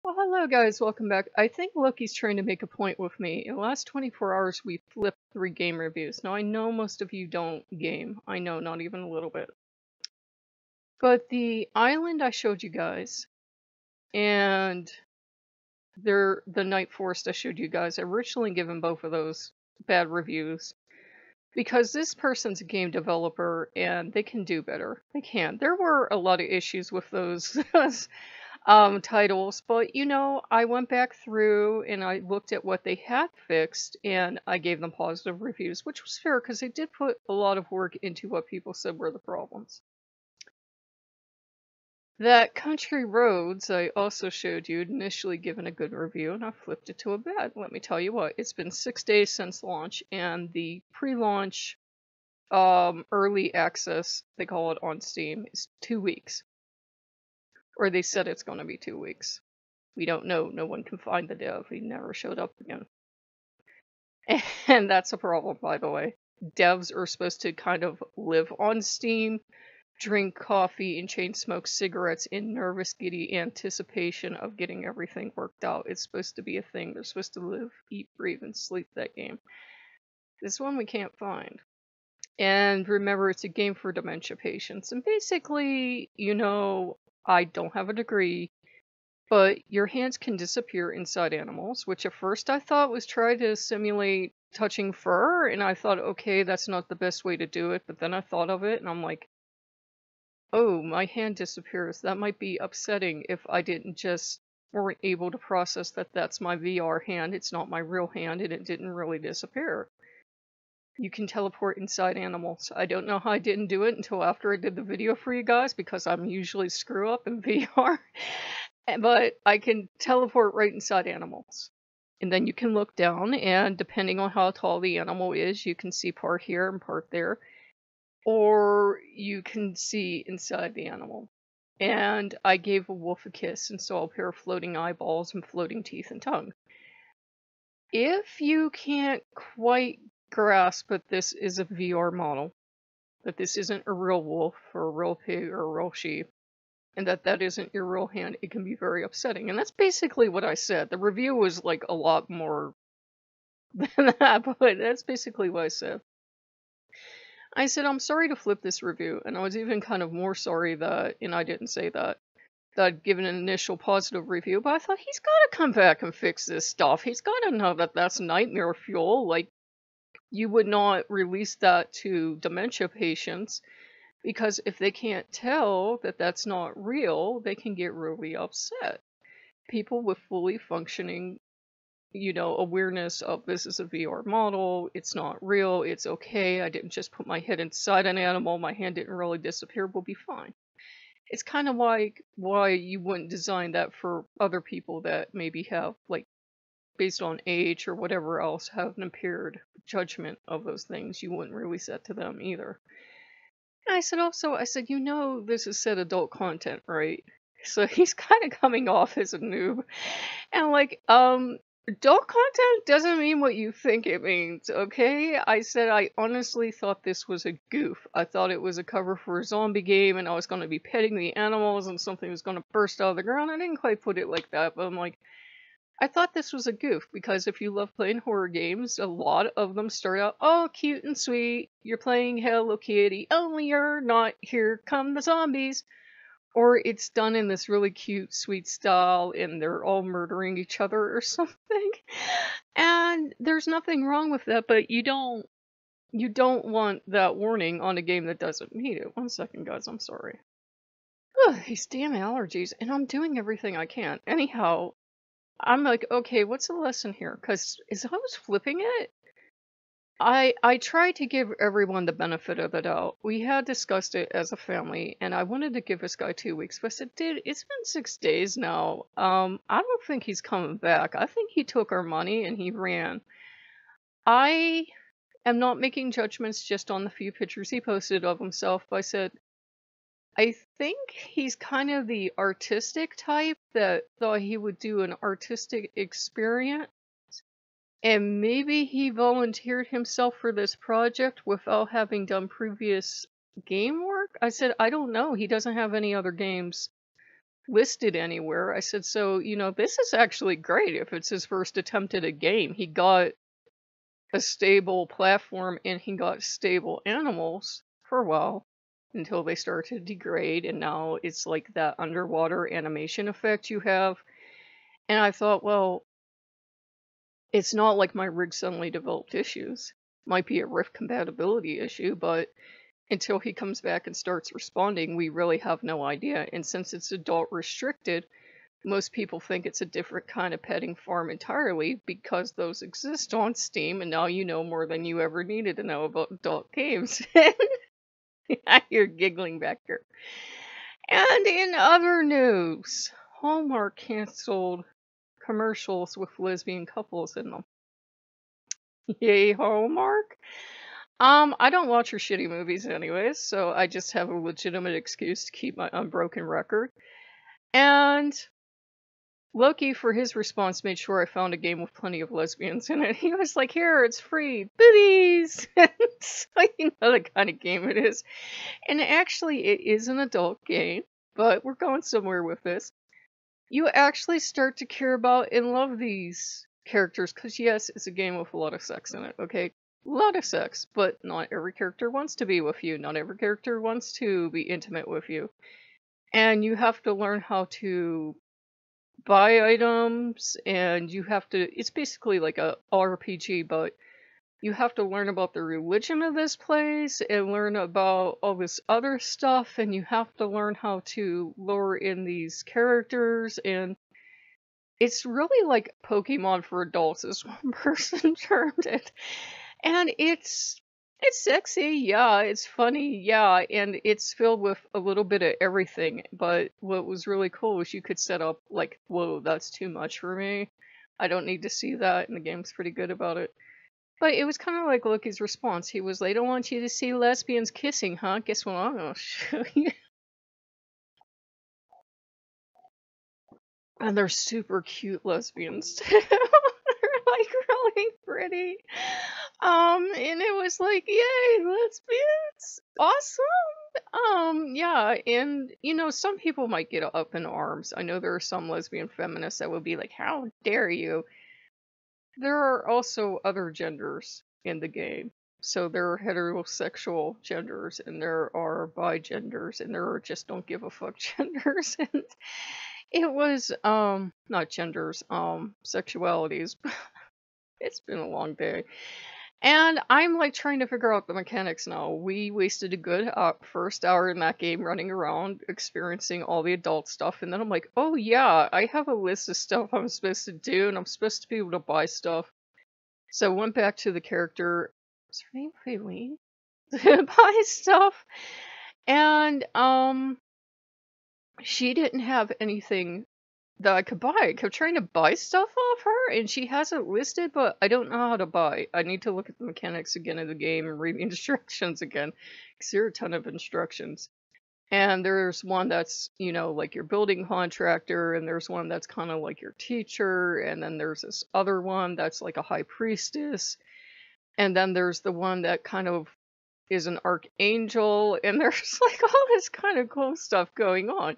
Well, hello guys, welcome back. I think Loki's trying to make a point with me. In the last 24 hours, we flipped 3 game reviews. Now, I know most of you don't game. I know, not even a little bit. But the island I showed you guys, and the Night Forest I showed you guys, I originally given both of those bad reviews. Because this person's a game developer, and they can do better. They can. There were a lot of issues with those titles, but I went back through and I looked at what they had fixed and I gave them positive reviews, which was fair because they did put a lot of work into what people said were the problems. That Country Roads I also showed you, initially given a good review, and I flipped it to a bad. Let me tell you what, it's been 6 days since launch, and the pre-launch early access, they call it on Steam, is 2 weeks. Or they said it's going to be 2 weeks. We don't know. No one can find the dev. He never showed up again. And that's a problem, by the way. Devs are supposed to kind of live on Steam, drink coffee, and chain smoke cigarettes in nervous, giddy anticipation of getting everything worked out. It's supposed to be a thing. They're supposed to live, eat, breathe, and sleep that game. This one we can't find. And remember, it's a game for dementia patients. And basically, I don't have a degree, but your hands can disappear inside animals, which at first I thought was try to simulate touching fur, and I thought, okay, that's not the best way to do it, but then I thought of it, and I'm like, oh, my hand disappears. That might be upsetting if I weren't able to process that that's my VR hand, it's not my real hand, and it didn't really disappear. You can teleport inside animals. I don't know how I didn't do it until after I did the video for you guys, because I'm usually screw up in VR. But I can teleport right inside animals. And then you can look down, and depending on how tall the animal is, you can see part here and part there. Or you can see inside the animal. And I gave a wolf a kiss and saw a pair of floating eyeballs and floating teeth and tongue. If you can't quite grasp that this is a VR model, that this isn't a real wolf or a real pig or a real sheep, and that isn't your real hand, it can be very upsetting. And that's basically what I said. The review was like a lot more than that, but that's basically what I said. I said, I'm sorry to flip this review, and I was even kind of more sorry that, and I didn't say that I'd given an initial positive review, but I thought he's got to come back and fix this stuff. He's got to know that that's nightmare fuel. Like, you would not release that to dementia patients, because if they can't tell that that's not real, they can get really upset. People with fully functioning, awareness of this is a VR model, it's not real, it's okay, I didn't just put my head inside an animal, my hand didn't really disappear, will be fine. It's kind of like why you wouldn't design that for other people that maybe have, like, based on age or whatever else, have an impaired judgment of those things. You wouldn't release that to them either. And I said, this is said adult content, right? So he's kind of coming off as a noob. And like, adult content doesn't mean what you think it means, okay? I said I honestly thought this was a goof. I thought it was a cover for a zombie game and I was going to be petting the animals and something was going to burst out of the ground. I didn't quite put it like that, but I'm like, I thought this was a goof, because if you love playing horror games, a lot of them start out, oh, cute and sweet, you're playing Hello Kitty, only you're not, here come the zombies. Or it's done in this really cute, sweet style, and they're all murdering each other or something. And there's nothing wrong with that, but you don't want that warning on a game that doesn't need it. 1 second, guys, I'm sorry. Ugh, these damn allergies, and I'm doing everything I can. Anyhow, I'm like, okay, what's the lesson here? Because as I was flipping it, I tried to give everyone the benefit of the doubt. We had discussed it as a family, and I wanted to give this guy 2 weeks, but I said, dude, it's been 6 days now. I don't think he's coming back. I think he took our money and he ran. I am not making judgments just on the few pictures he posted of himself, but I said, I think he's kind of the artistic type that thought he would do an artistic experience. And maybe he volunteered himself for this project without having done previous game work? I said, I don't know. He doesn't have any other games listed anywhere. I said, so, this is actually great if it's his first attempt at a game. He got a stable platform and he got stable animals for a while until they start to degrade, and now it's like that underwater animation effect you have. And I thought, well, it's not like my rig suddenly developed issues. Might be a Rift compatibility issue, but until he comes back and starts responding, we really have no idea. And since it's adult restricted, most people think it's a different kind of petting farm entirely because those exist on Steam, and now you know more than you ever needed to know about adult games. You're giggling back here. And in other news, Hallmark canceled commercials with lesbian couples in them. Yay, Hallmark! I don't watch her shitty movies anyways, so I just have a legitimate excuse to keep my unbroken record. And Loki, for his response, made sure I found a game with plenty of lesbians in it. He was like, here, it's free, boobies! So you know the kind of game it is. And actually, it is an adult game, but we're going somewhere with this. You actually start to care about and love these characters, because yes, it's a game with a lot of sex in it, okay? A lot of sex, but not every character wants to be with you. Not every character wants to be intimate with you. And you have to learn how to buy items, and you have to, it's basically like a RPG, but you have to learn about the religion of this place and learn about all this other stuff, and you have to learn how to lure in these characters, and it's really like Pokemon for adults, as one person termed it. And it's sexy, yeah, it's funny, yeah, and it's filled with a little bit of everything. But what was really cool was you could set up like, whoa, that's too much for me. I don't need to see that, and the game's pretty good about it. But it was kind of like Loki's response. He was like, I don't want you to see lesbians kissing, huh? Guess what I'm gonna show you. And they're super cute lesbians too. They're like really pretty. And it was like, yay, lesbians! Awesome! Yeah, and some people might get up in arms. I know there are some lesbian feminists that would be like, how dare you? There are also other genders in the game. So there are heterosexual genders, and there are bi genders, and there are just don't give a fuck genders. And it was, not genders, sexualities. It's been a long day. And I'm like trying to figure out the mechanics now. We wasted a good first hour in that game running around, experiencing all the adult stuff, and then I'm like, oh yeah, I have a list of stuff I'm supposed to do, and I'm supposed to be able to buy stuff. So I went back to the character, what's her name? Faylene? To buy stuff. And she didn't have anything that I could buy. I kept trying to buy stuff off her, and she has it listed, but I don't know how to buy. I need to look at the mechanics again of the game and read the instructions again, because there are a ton of instructions. And there's one that's, like your building contractor, and there's one that's kind of like your teacher, and then there's this other one that's like a high priestess, and then there's the one that kind of is an archangel, and there's like all this kind of cool stuff going on.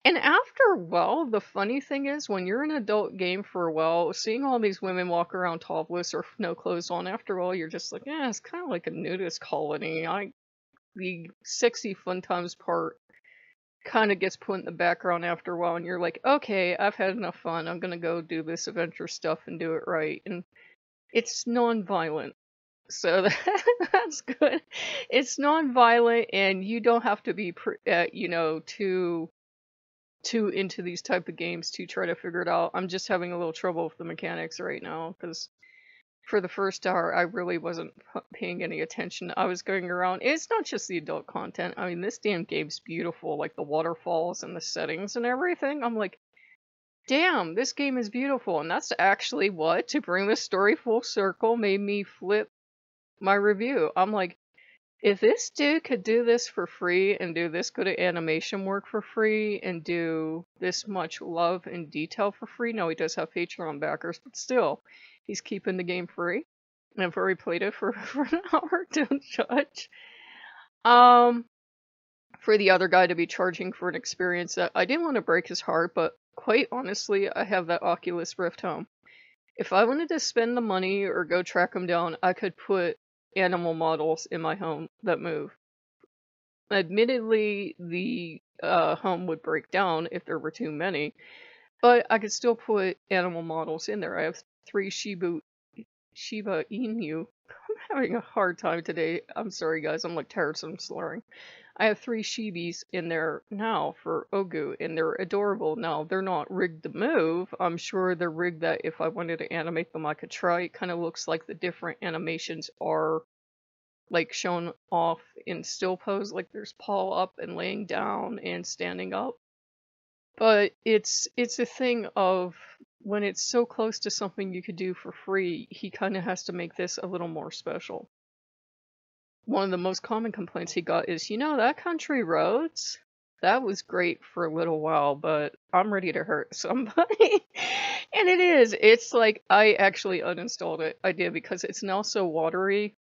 And after a while, the funny thing is, when you're in an adult game for a while, seeing all these women walk around topless or no clothes on, after all, you're just like, yeah, it's kind of like a nudist colony. The sexy fun times part kind of gets put in the background after a while, and you're like, okay, I've had enough fun. I'm gonna go do this adventure stuff and do it right. And it's non-violent. So that's good. It's non-violent, and you don't have to be, too into these type of games to try to figure it out. I'm just having a little trouble with the mechanics right now, because for the first hour I really wasn't paying any attention. I was going around. It's not just the adult content. I mean, this damn game's beautiful, like the waterfalls and the settings and everything. I'm like, damn, this game is beautiful. And that's actually what, to bring the story full circle, made me flip my review. I'm like, if this dude could do this for free and do this good at animation work for free and do this much love and detail for free, no, he does have Patreon backers, but still, he's keeping the game free. And I've already played it for an hour, don't judge. for the other guy to be charging for an experience that I didn't want to break his heart, but quite honestly, I have that Oculus Rift home. If I wanted to spend the money or go track them down, I could put animal models in my home that move. Admittedly, the home would break down if there were too many, but I could still put animal models in there. I have 3 Shiba Inu. I'm having a hard time today. I'm sorry, guys. I'm like tired, so I'm slurring. I have 3 Shibis in there now for Ogu, and they're adorable. Now, they're not rigged to move. I'm sure they're rigged that if I wanted to animate them, I could try. It kind of looks like the different animations are like shown off in still pose, like there's paw up and laying down and standing up. But it's a thing of when it's so close to something you could do for free, he kind of has to make this a little more special. One of the most common complaints he got is, that country roads, that was great for a little while, but I'm ready to hurt somebody. And it is. It's like, I actually uninstalled it. I did, because it's now so watery.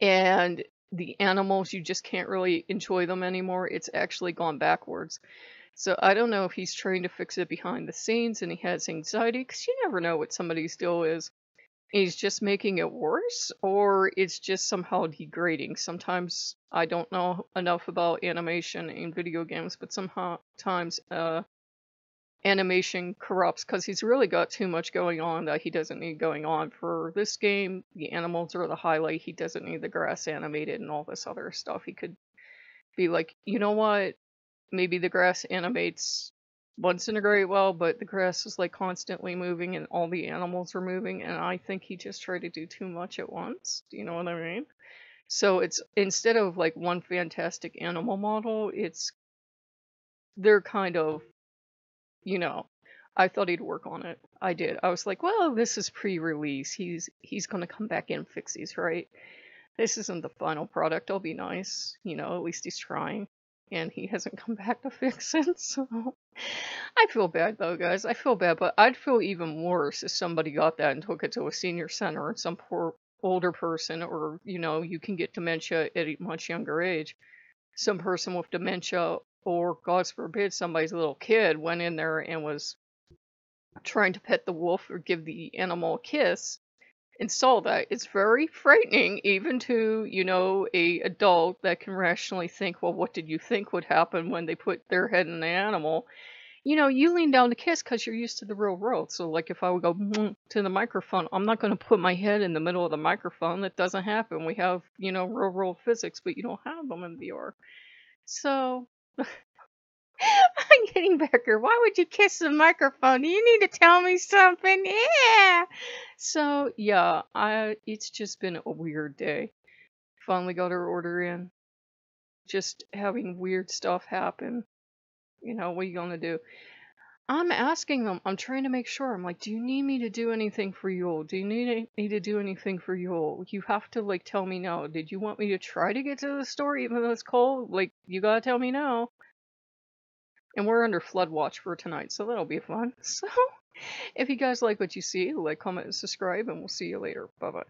And the animals, you just can't really enjoy them anymore. It's actually gone backwards. So I don't know if he's trying to fix it behind the scenes and he has anxiety, because you never know what somebody's deal is. He's just making it worse, or it's just somehow degrading. Sometimes I don't know enough about animation in video games, but sometimes animation corrupts because he's really got too much going on that he doesn't need going on. For this game, the animals are the highlight. He doesn't need the grass animated and all this other stuff. He could be like, you know what? Maybe the grass animates once in a great while, but the grass is like constantly moving and all the animals are moving, and I think he just tried to do too much at once. Do you know what I mean? So it's, instead of like one fantastic animal model, they're kind of, I thought he'd work on it. I did. I was like, well, this is pre-release. He's gonna come back and fix these, right? This isn't the final product. I'll be nice. At least he's trying. And he hasn't come back to fix it, so I feel bad though, guys. I feel bad, but I'd feel even worse if somebody got that and took it to a senior center and some poor older person, or you can get dementia at a much younger age. Some person with dementia, or God forbid, somebody's little kid went in there and was trying to pet the wolf or give the animal a kiss and saw that. It's very frightening, even to, a adult that can rationally think, well, what did you think would happen when they put their head in the animal? You lean down to kiss because you're used to the real world. So, like, if I would go to the microphone, I'm not going to put my head in the middle of the microphone. That doesn't happen. We have, real world physics, but you don't have them in VR. So, I'm getting Becker. Why would you kiss the microphone? You need to tell me something. Yeah. So yeah, it's just been a weird day. Finally got her order in. Just having weird stuff happen. What are you gonna do? I'm asking them. I'm trying to make sure. I'm like, do you need me to do anything for Yule? Do you need me to do anything for Yule? You have to tell me no. Did you want me to try to get to the store even though it's cold? You gotta tell me no. And we're under flood watch for tonight, so that'll be fun. So, if you guys like what you see, comment, and subscribe, and we'll see you later. Bye-bye.